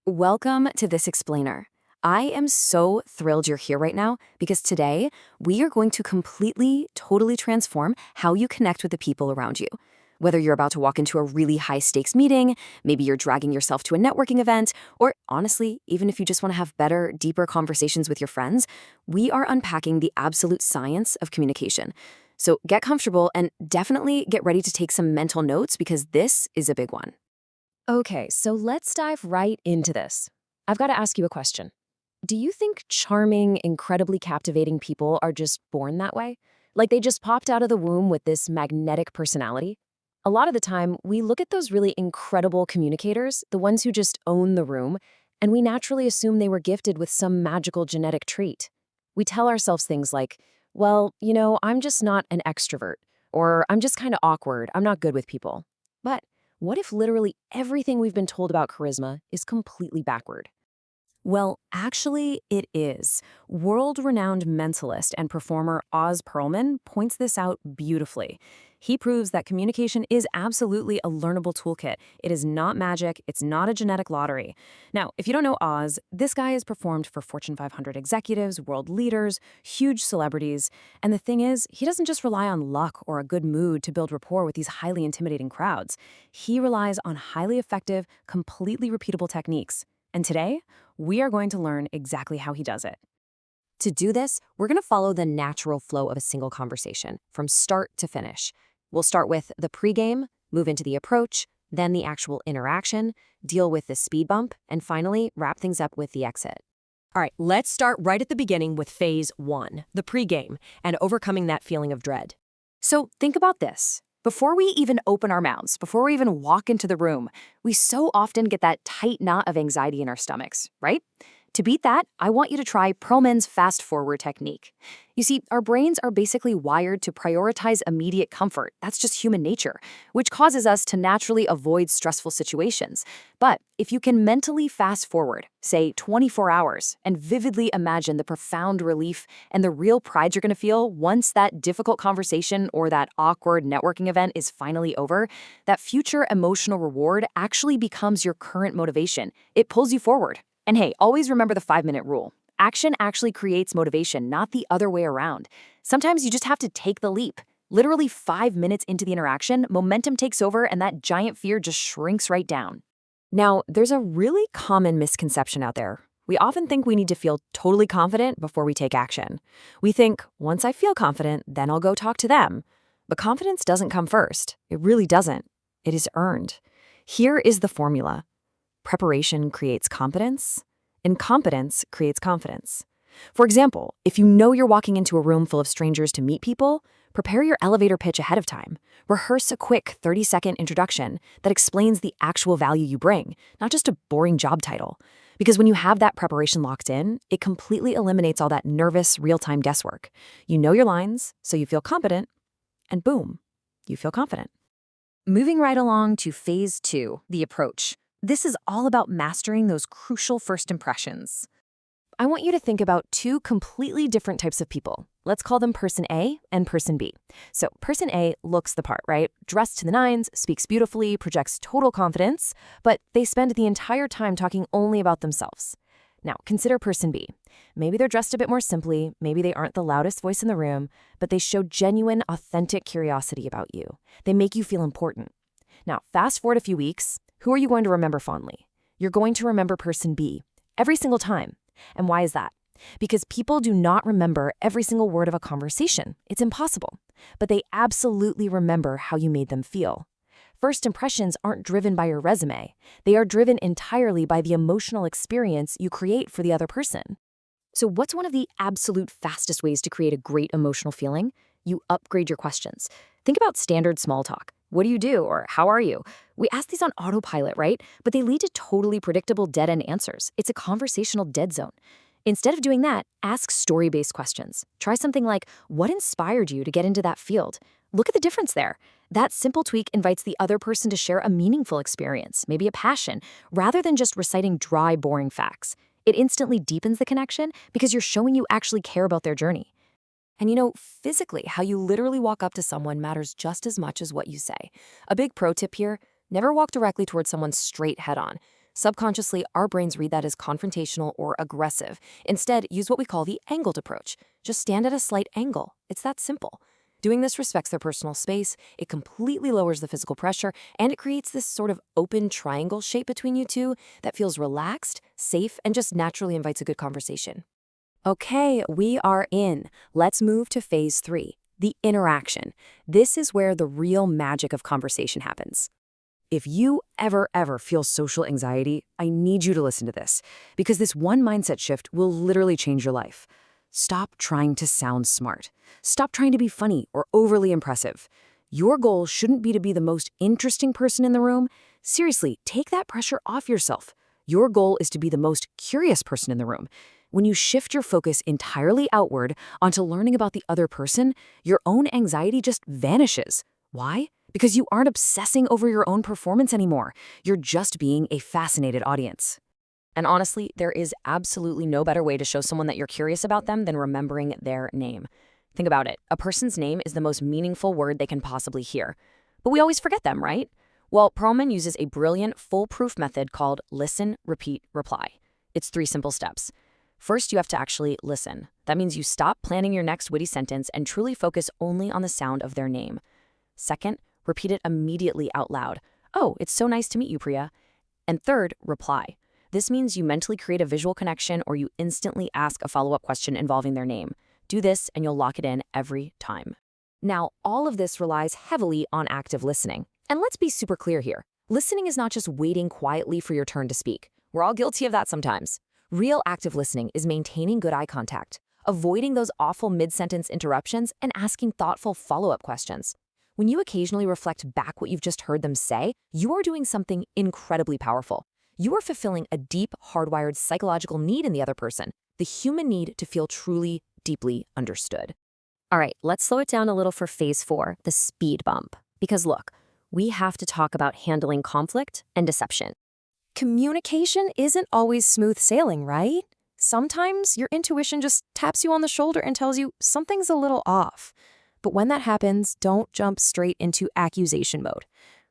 Welcome to This Explainer. I am so thrilled you're here right now because today we are going to completely, totally transform how you connect with the people around you. Whether you're about to walk into a really high stakes meeting, maybe you're dragging yourself to a networking event, or honestly, even if you just want to have better, deeper conversations with your friends, we are unpacking the absolute science of communication. So get comfortable and definitely get ready to take some mental notes because this is a big one. Okay, so let's dive right into this. I've got to ask you a question. Do you think charming, incredibly captivating people are just born that way? Like they just popped out of the womb with this magnetic personality? A lot of the time, we look at those really incredible communicators, the ones who just own the room, and we naturally assume they were gifted with some magical genetic trait. We tell ourselves things like, I'm just not an extrovert, or I'm just kind of awkward, I'm not good with people. But what if literally everything we've been told about charisma is completely backward? Well, actually, it is. World-renowned mentalist and performer Oz Pearlman points this out beautifully. He proves that communication is absolutely a learnable toolkit. It is not magic. It's not a genetic lottery. Now, if you don't know Oz, this guy has performed for Fortune 500 executives, world leaders, huge celebrities. And the thing is, he doesn't just rely on luck or a good mood to build rapport with these highly intimidating crowds. He relies on highly effective, completely repeatable techniques. And today, we are going to learn exactly how he does it. To do this, we're going to follow the natural flow of a single conversation, from start to finish. We'll start with the pregame, move into the approach, then the actual interaction, deal with the speed bump, and finally, wrap things up with the exit. All right, let's start right at the beginning with phase one, the pregame, and overcoming that feeling of dread. So think about this. Before we even open our mouths, before we even walk into the room, we so often get that tight knot of anxiety in our stomachs, right? To beat that, I want you to try Pearlman's fast forward technique. You see, our brains are basically wired to prioritize immediate comfort. That's just human nature, which causes us to naturally avoid stressful situations. But if you can mentally fast forward, say 24 hours, and vividly imagine the profound relief and the real pride you're going to feel once that difficult conversation or that awkward networking event is finally over, that future emotional reward actually becomes your current motivation. It pulls you forward. And hey, always remember the 5-minute rule. Action actually creates motivation, not the other way around. Sometimes you just have to take the leap. Literally 5 minutes into the interaction, momentum takes over and that giant fear just shrinks right down. Now, there's a really common misconception out there. We often think we need to feel totally confident before we take action. We think, once I feel confident, then I'll go talk to them. But confidence doesn't come first. It really doesn't. It is earned. Here is the formula. Preparation creates competence, and competence creates confidence. For example, if you know you're walking into a room full of strangers to meet people, prepare your elevator pitch ahead of time. Rehearse a quick 30-second introduction that explains the actual value you bring, not just a boring job title. Because when you have that preparation locked in, it completely eliminates all that nervous, real-time guesswork. You know your lines, so you feel competent, and boom, you feel confident. Moving right along to phase two, the approach. This is all about mastering those crucial first impressions. I want you to think about two completely different types of people. Let's call them person A and person B. So person A looks the part, right? Dressed to the nines, speaks beautifully, projects total confidence, but they spend the entire time talking only about themselves. Now, consider person B. Maybe they're dressed a bit more simply, maybe they aren't the loudest voice in the room, but they show genuine, authentic curiosity about you. They make you feel important. Now, fast forward a few weeks. Who are you going to remember fondly? You're going to remember person B every single time. And why is that? Because people do not remember every single word of a conversation. It's impossible. But they absolutely remember how you made them feel. First impressions aren't driven by your resume. They are driven entirely by the emotional experience you create for the other person. So what's one of the absolute fastest ways to create a great emotional feeling? You upgrade your questions. Think about standard small talk. What do you do? Or how are you? We ask these on autopilot, right? But they lead to totally predictable dead-end answers. It's a conversational dead zone. Instead of doing that, ask story-based questions. Try something like, what inspired you to get into that field? Look at the difference there. That simple tweak invites the other person to share a meaningful experience, maybe a passion, rather than just reciting dry, boring facts. It instantly deepens the connection because you're showing you actually care about their journey. And physically, how you literally walk up to someone matters just as much as what you say. A big pro tip here, never walk directly towards someone straight head on. Subconsciously, our brains read that as confrontational or aggressive. Instead, use what we call the angled approach. Just stand at a slight angle. It's that simple. Doing this respects their personal space, it completely lowers the physical pressure, and it creates this sort of open triangle shape between you two that feels relaxed, safe, and just naturally invites a good conversation. Okay, we are in. Let's move to phase 3, the interaction. This is where the real magic of conversation happens. If you ever feel social anxiety, I need you to listen to this, because this one mindset shift will literally change your life. Stop trying to sound smart. Stop trying to be funny or overly impressive. Your goal shouldn't be to be the most interesting person in the room. Seriously, take that pressure off yourself. Your goal is to be the most curious person in the room. When you shift your focus entirely outward onto learning about the other person, your own anxiety just vanishes. Why? Because you aren't obsessing over your own performance anymore. You're just being a fascinated audience. And honestly, there is absolutely no better way to show someone that you're curious about them than remembering their name. Think about it. A person's name is the most meaningful word they can possibly hear. But we always forget them, right? Well, Pearlman uses a brilliant, foolproof method called listen, repeat, reply. It's 3 simple steps. First, you have to actually listen. That means you stop planning your next witty sentence and truly focus only on the sound of their name. Second, repeat it immediately out loud. Oh, it's so nice to meet you, Priya. And third, reply. This means you mentally create a visual connection or you instantly ask a follow-up question involving their name. Do this and you'll lock it in every time. Now, all of this relies heavily on active listening. And let's be super clear here. Listening is not just waiting quietly for your turn to speak. We're all guilty of that sometimes. Real active listening is maintaining good eye contact, avoiding those awful mid-sentence interruptions, and asking thoughtful follow-up questions. When you occasionally reflect back what you've just heard them say, you are doing something incredibly powerful. You are fulfilling a deep, hardwired psychological need in the other person, the human need to feel truly, deeply understood. All right, let's slow it down a little for phase 4, the speed bump. Because look, we have to talk about handling conflict and deception. Communication isn't always smooth sailing, right? Sometimes your intuition just taps you on the shoulder and tells you something's a little off. But when that happens, don't jump straight into accusation mode.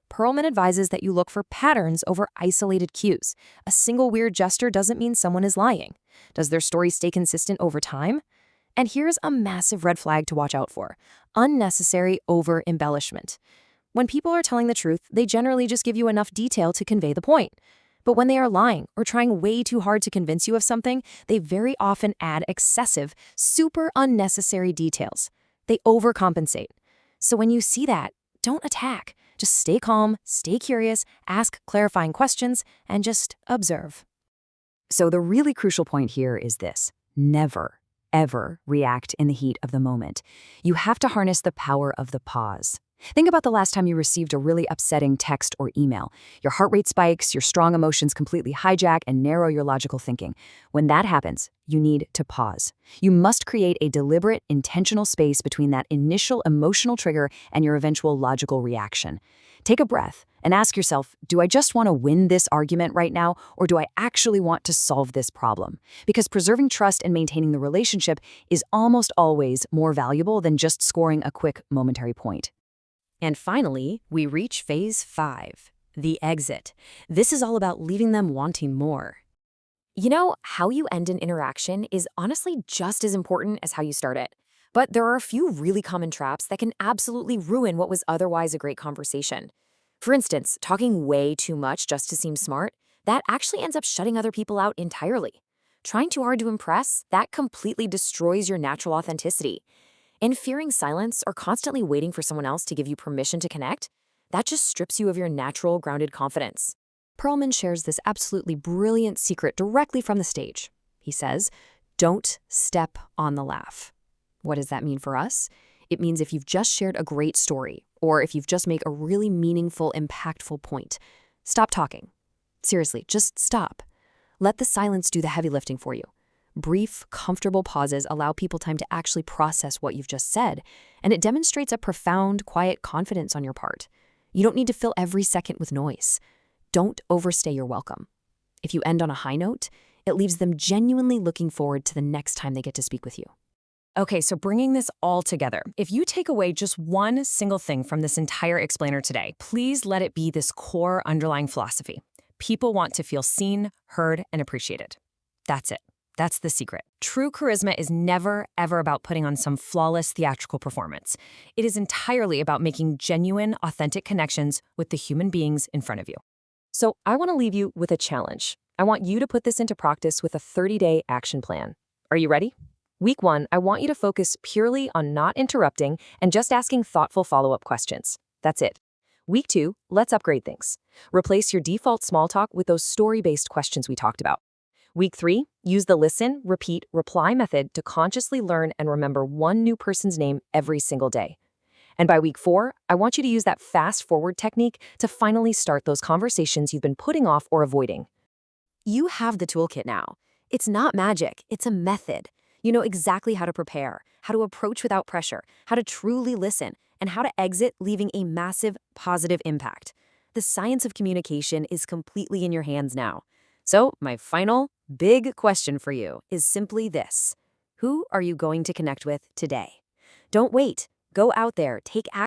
Pearlman advises that you look for patterns over isolated cues. A single weird gesture doesn't mean someone is lying. Does their story stay consistent over time? And here's a massive red flag to watch out for: unnecessary over-embellishment. When people are telling the truth, they generally just give you enough detail to convey the point. But when they are lying or trying way too hard to convince you of something, they very often add excessive, super unnecessary details. They overcompensate. So when you see that, don't attack. Just stay calm, stay curious, ask clarifying questions, and just observe. So the really crucial point here is this: never, ever react in the heat of the moment. You have to harness the power of the pause. Think about the last time you received a really upsetting text or email. Your heart rate spikes, your strong emotions completely hijack and narrow your logical thinking. When that happens, you need to pause. You must create a deliberate, intentional space between that initial emotional trigger and your eventual logical reaction. Take a breath and ask yourself, do I just want to win this argument right now, or do I actually want to solve this problem? Because preserving trust and maintaining the relationship is almost always more valuable than just scoring a quick momentary point. And finally, we reach phase 5, the exit. This is all about leaving them wanting more. You know, how you end an interaction is honestly just as important as how you start it. But there are a few really common traps that can absolutely ruin what was otherwise a great conversation. For instance, talking way too much just to seem smart, that actually ends up shutting other people out entirely. Trying too hard to impress, that completely destroys your natural authenticity. And fearing silence or constantly waiting for someone else to give you permission to connect, that just strips you of your natural, grounded confidence. Pearlman shares this absolutely brilliant secret directly from the stage. He says, don't step on the laugh. What does that mean for us? It means if you've just shared a great story, or if you've just made a really meaningful, impactful point, stop talking. Seriously, just stop. Let the silence do the heavy lifting for you. Brief, comfortable pauses allow people time to actually process what you've just said, and it demonstrates a profound, quiet confidence on your part. You don't need to fill every second with noise. Don't overstay your welcome. If you end on a high note, it leaves them genuinely looking forward to the next time they get to speak with you. Okay, so bringing this all together, if you take away just one single thing from this entire explainer today, please let it be this core underlying philosophy. People want to feel seen, heard, and appreciated. That's it. That's the secret. True charisma is never, ever about putting on some flawless theatrical performance. It is entirely about making genuine, authentic connections with the human beings in front of you. So I want to leave you with a challenge. I want you to put this into practice with a 30-day action plan. Are you ready? Week 1, I want you to focus purely on not interrupting and just asking thoughtful follow-up questions. That's it. Week 2, let's upgrade things. Replace your default small talk with those story-based questions we talked about. Week 3, use the listen, repeat, reply method to consciously learn and remember one new person's name every single day. And by week 4, I want you to use that fast-forward technique to finally start those conversations you've been putting off or avoiding. You have the toolkit now. It's not magic, it's a method. You know exactly how to prepare, how to approach without pressure, how to truly listen, and how to exit leaving a massive positive impact. The science of communication is completely in your hands now. So, my final, big question for you is simply this. Who are you going to connect with today? Don't wait. Go out there, take action.